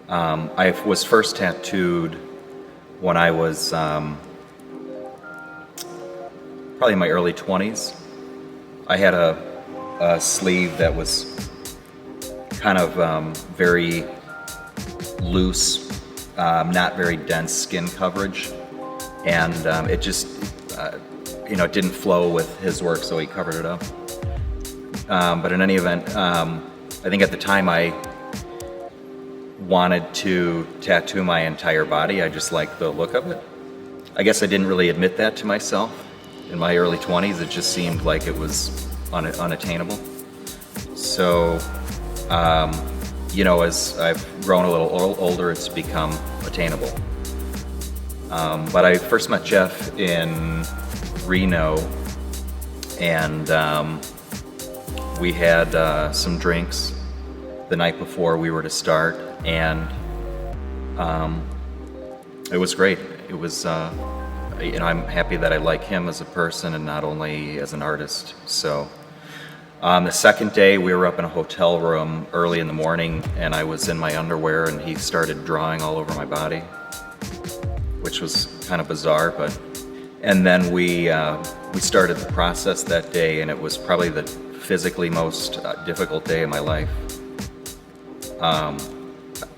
I was first tattooed when I was probably in my early 20s. I had a sleeve that was kind of very loose, not very dense skin coverage, and it just it didn't flow with his work, so he covered it up. But in any event, I think at the time I wanted to tattoo my entire body. I just liked the look of it. I guess I didn't really admit that to myself. In my early 20s, it just seemed like it was unattainable. So, as I've grown a little older, it's become attainable. But I first met Jeff in Reno, and we had some drinks the night before we were to start, and it was great. It was, I'm happy that I like him as a person and not only as an artist. So the second day we were up in a hotel room early in the morning, and I was in my underwear, and he started drawing all over my body, which was kind of bizarre. And then we started the process that day, and it was probably the physically most difficult day of my life.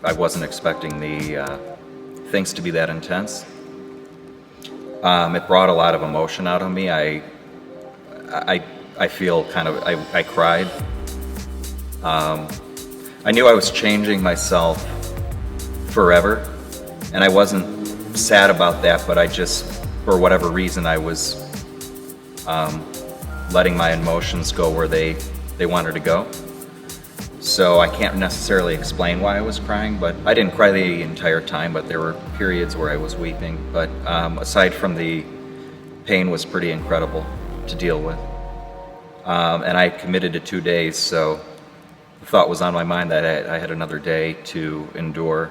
I wasn't expecting the things to be that intense. It brought a lot of emotion out of me. I feel I cried. I knew I was changing myself forever, and I wasn't sad about that, but I just, for whatever reason, I was letting my emotions go where they wanted to go. So I can't necessarily explain why I was crying, but I didn't cry the entire time, but there were periods where I was weeping. But aside from the pain, was pretty incredible to deal with. And I committed to 2 days, so the thought was on my mind that I had another day to endure.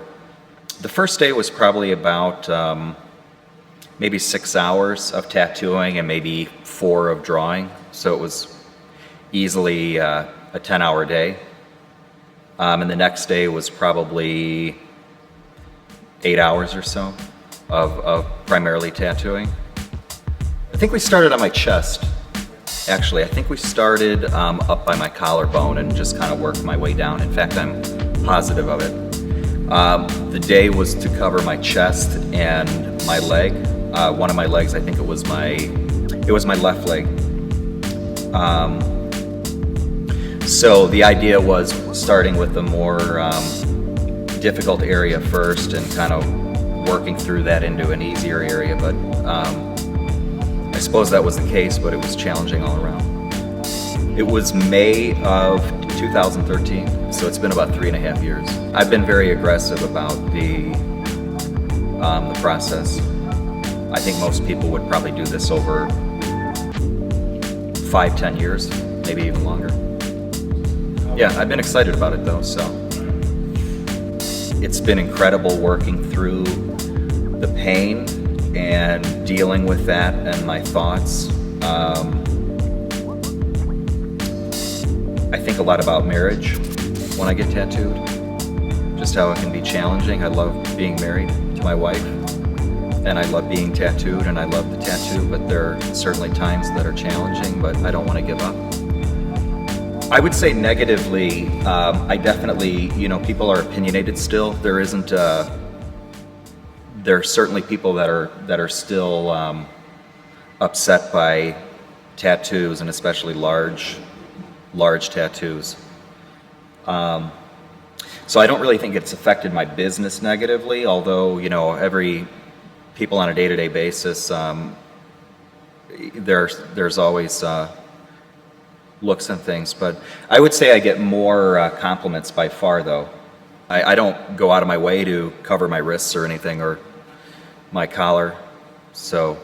The first day was probably about maybe 6 hours of tattooing and maybe 4 of drawing, so it was easily a 10-hour day. And the next day was probably 8 hours or so of primarily tattooing. I think we started on my chest, actually. I think we started up by my collarbone and just kind of worked my way down. In fact, I'm positive of it. The day was to cover my chest and my leg. One of my legs, I think it was my left leg. So the idea was starting with the more difficult area first and kind of working through that into an easier area, but I suppose that was the case, but it was challenging all around. It was May of 2013, so it's been about 3.5 years. I've been very aggressive about the process. I think most people would probably do this over 5-10 years, maybe even longer. Yeah, I've been excited about it though, so it's been incredible working through the pain and dealing with that and my thoughts. I think a lot about marriage when I get tattooed, just how it can be challenging. I love being married to my wife, and I love being tattooed, and I love the tattoo, but there are certainly times that are challenging, but I don't want to give up. I would say negatively, I definitely, people are opinionated still. There are certainly people that are still upset by tattoos, and especially large tattoos. So I don't really think it's affected my business negatively, although, every people on a day-to-day basis, there's always looks and things, but I would say I get more compliments by far, though. I don't go out of my way to cover my wrists or anything, or my collar. So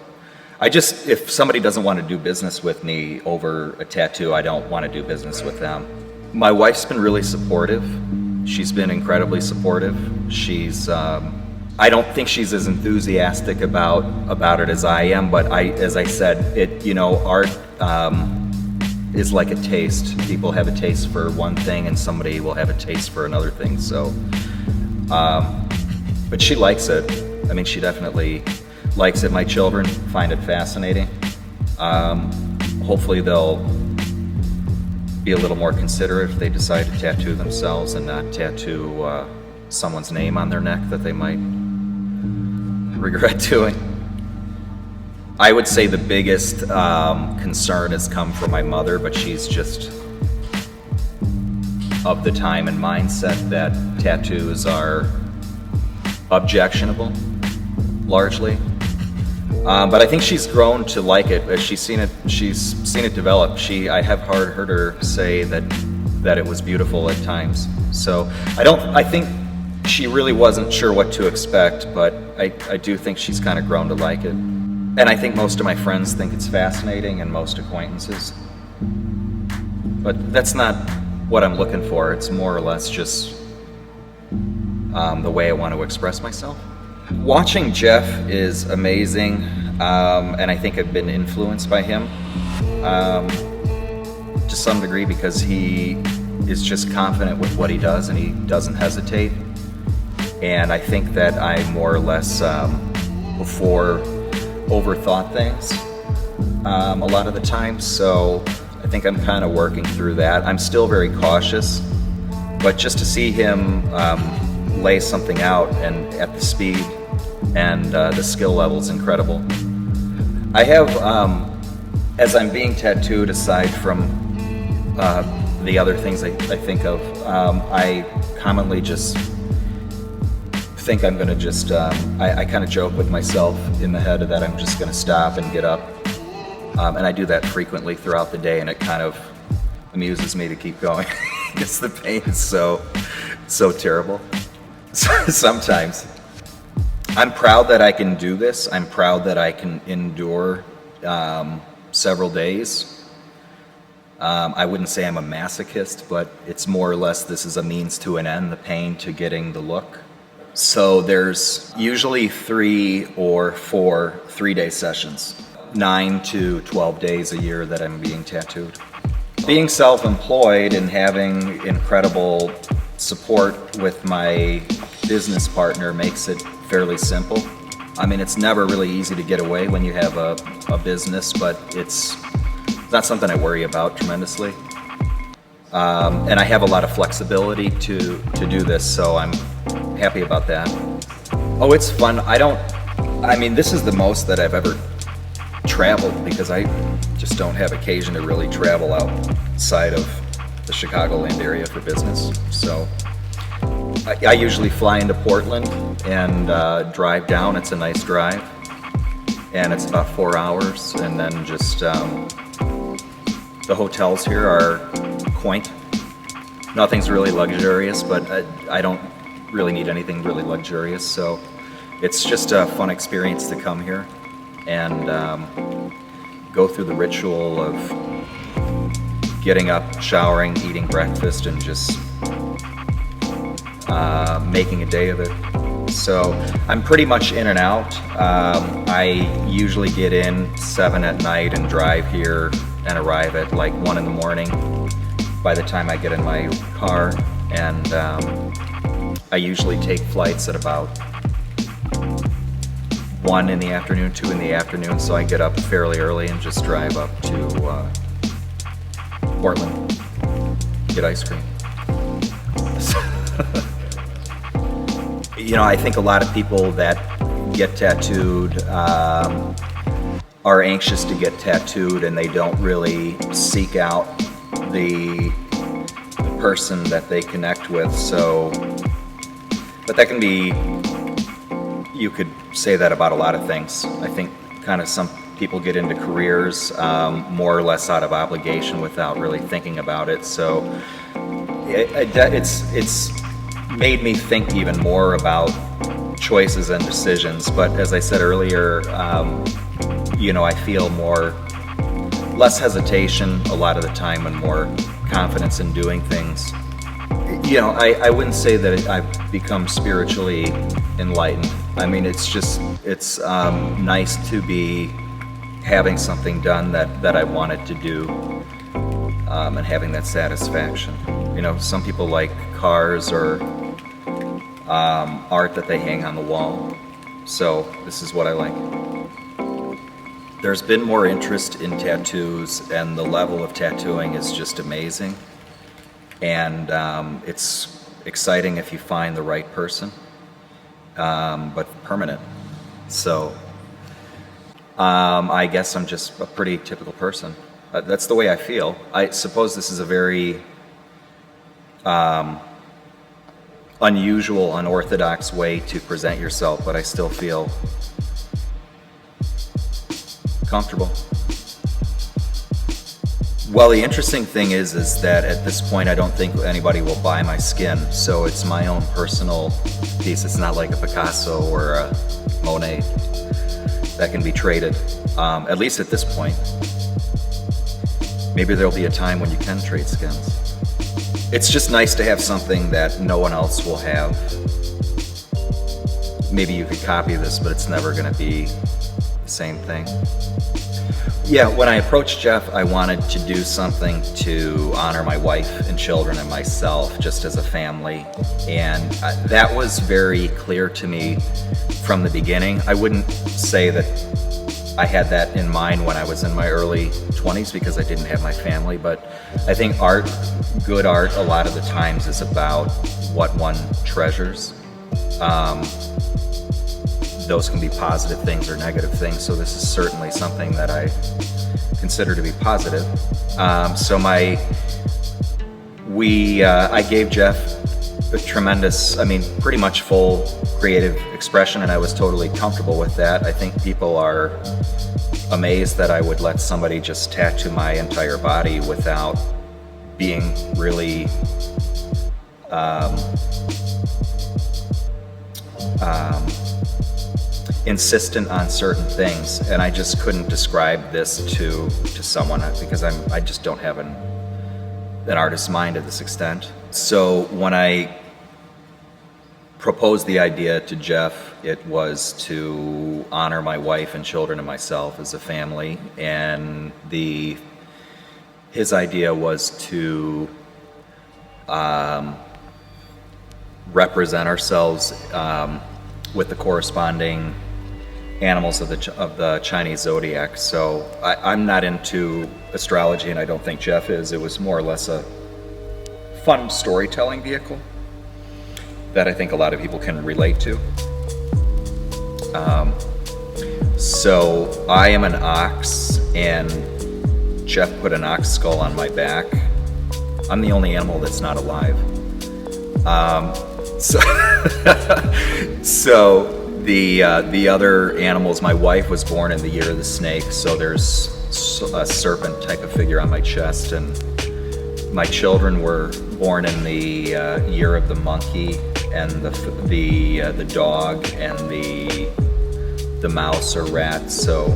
if somebody doesn't want to do business with me over a tattoo, I don't want to do business with them. My wife's been really supportive. She's been incredibly supportive. I don't think she's as enthusiastic about it as I am, but as I said, art is like a taste. People have a taste for one thing, and somebody will have a taste for another thing. So But she likes it. I mean, she definitely likes it. My children find it fascinating. Hopefully they'll be a little more considerate if they decide to tattoo themselves and not tattoo someone's name on their neck that they might regret doing. I would say the biggest concern has come from my mother, but she's just of the time and mindset that tattoos are objectionable, largely. But I think she's grown to like it. As she's seen it develop. I have heard her say that it was beautiful at times. So I think she really wasn't sure what to expect, but I do think she's kind of grown to like it. And I think most of my friends think it's fascinating, and most acquaintances. But that's not what I'm looking for. It's more or less just the way I want to express myself. Watching Jeff is amazing, and I think I've been influenced by him to some degree, because he is just confident with what he does and he doesn't hesitate. And I think that I more or less before overthought things a lot of the time, so I think I'm kind of working through that. I'm still very cautious, but just to see him lay something out and at the speed and the skill level is incredible. I have, as I'm being tattooed, aside from the other things I think of, I commonly just think I'm going to just, I kind of joke with myself in the head that I'm just going to stop and get up. And I do that frequently throughout the day, and it kind of amuses me to keep going because the pain is so terrible. Sometimes. I'm proud that I can do this. I'm proud that I can endure several days. I wouldn't say I'm a masochist, but it's more or less this is a means to an end, the pain to getting the look. So there's usually 3 or 4 3-day sessions, 9 to 12 days a year that I'm being tattooed. Being self-employed and having incredible support with my business partner makes it fairly simple. I mean, it's never really easy to get away when you have a business, but it's not something I worry about tremendously. And I have a lot of flexibility to do this, so I'm happy about that. Oh, it's fun. I mean, this is the most that I've ever traveled, because I just don't have occasion to really travel outside of the Chicagoland area for business. So I usually fly into Portland and drive down. It's a nice drive, and it's about 4 hours, and then just the hotels here are quaint. Nothing's really luxurious, but I don't really need anything really luxurious, so it's just a fun experience to come here and go through the ritual of getting up, showering, eating breakfast, and just making a day of it. So I'm pretty much in and out. I usually get in 7 at night and drive here and arrive at like 1 in the morning by the time I get in my car, and I usually take flights at about 1 in the afternoon, 2 in the afternoon, so I get up fairly early and just drive up to Portland, get ice cream. You know, I think a lot of people that get tattooed are anxious to get tattooed, and they don't really seek out the person that they connect with. So, but that can be, you could say that about a lot of things. I think kind of some people get into careers more or less out of obligation without really thinking about it. So it's made me think even more about choices and decisions. But as I said earlier, you know, I feel less hesitation a lot of the time and more confidence in doing things. You know, I wouldn't say that I've become spiritually enlightened. I mean, it's nice to be having something done that I wanted to do, and having that satisfaction. You know, some people like cars or art that they hang on the wall. So this is what I like. There's been more interest in tattoos, and the level of tattooing is just amazing. And it's exciting if you find the right person, but permanent. So I guess I'm just a pretty typical person. That's the way I feel. I suppose this is a very unusual, unorthodox way to present yourself, but I still feel comfortable. Well, the interesting thing is that at this point I don't think anybody will buy my skin, so it's my own personal piece. It's not like a Picasso or a Monet that can be traded, at least at this point. Maybe there'll be a time when you can trade skins. It's just nice to have something that no one else will have. Maybe you could copy this, but it's never going to be the same thing. Yeah, when I approached Jeff, I wanted to do something to honor my wife and children and myself, just as a family. And that was very clear to me from the beginning. I wouldn't say that I had that in mind when I was in my early 20s because I didn't have my family, but I think art, good art, a lot of the times is about what one treasures. Those can be positive things or negative things, so this is certainly something that I consider to be positive. I gave Jeff a tremendous, pretty much full creative expression, and I was totally comfortable with that. I think people are amazed that I would let somebody just tattoo my entire body without being really insistent on certain things, and I just couldn't describe this to someone because I just don't have an artist's mind to this extent. So when I proposed the idea to Jeff, it was to honor my wife and children and myself as a family, and his idea was to represent ourselves with the corresponding animals of the Chinese zodiac. So I'm not into astrology, and I don't think Jeff is. It was more or less a fun storytelling vehicle that I think a lot of people can relate to. So I am an ox, and Jeff put an ox skull on my back. I'm the only animal that's not alive. So the other animals, my wife was born in the year of the snake, so there's a serpent type of figure on my chest, and my children were born in the year of the monkey, and the dog, and the mouse or rat. So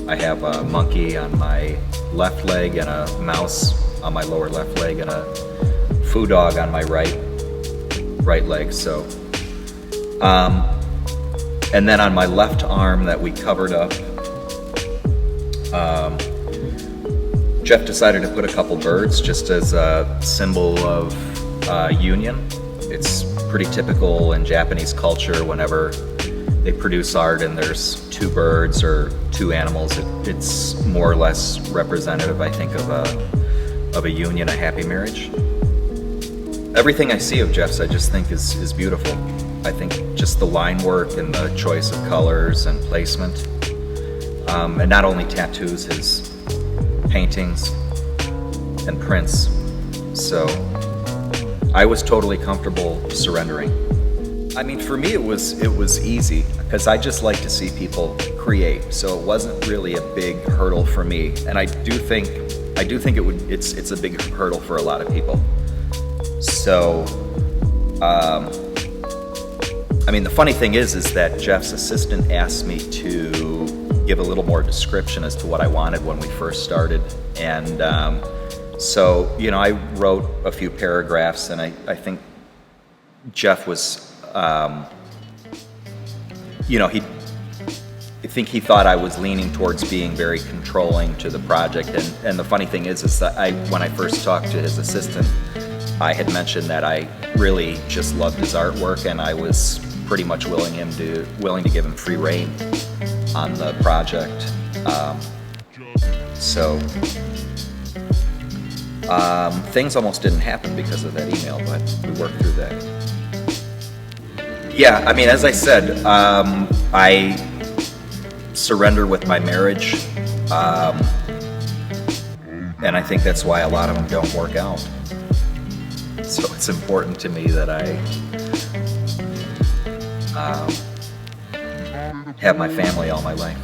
I have a monkey on my left leg and a mouse on my lower left leg and a foo dog on my right leg. So and then on my left arm that we covered up, Jeff decided to put a couple birds just as a symbol of union. It's pretty typical in Japanese culture whenever they produce art and there's two birds or two animals. It's more or less representative, I think, of a union, a happy marriage. Everything I see of Jeff's I just think is beautiful. I think just the line work and the choice of colors and placement, and not only tattoos, his paintings and prints. So I was totally comfortable surrendering. For me it was easy because I just like to see people create, so it wasn't really a big hurdle for me, and I do think it's a big hurdle for a lot of people. So the funny thing is that Jeff's assistant asked me to give a little more description as to what I wanted when we first started, and so I wrote a few paragraphs, and I think Jeff was I think he thought I was leaning towards being very controlling to the project, and the funny thing is that when I first talked to his assistant, I had mentioned that I really just loved his artwork, and I was pretty much willing to give him free rein on the project. So things almost didn't happen because of that email, but we worked through that. Yeah, I mean, as I said, I surrender with my marriage, and I think that's why a lot of them don't work out. So it's important to me that I have my family all my life,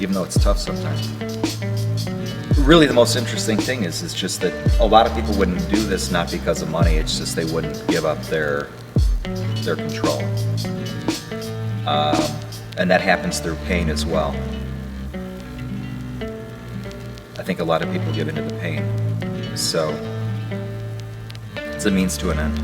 even though it's tough sometimes. Really, the most interesting thing is just that a lot of people wouldn't do this not because of money. It's just they wouldn't give up their control, and that happens through pain as well. I think a lot of people give into the pain, so it's a means to an end.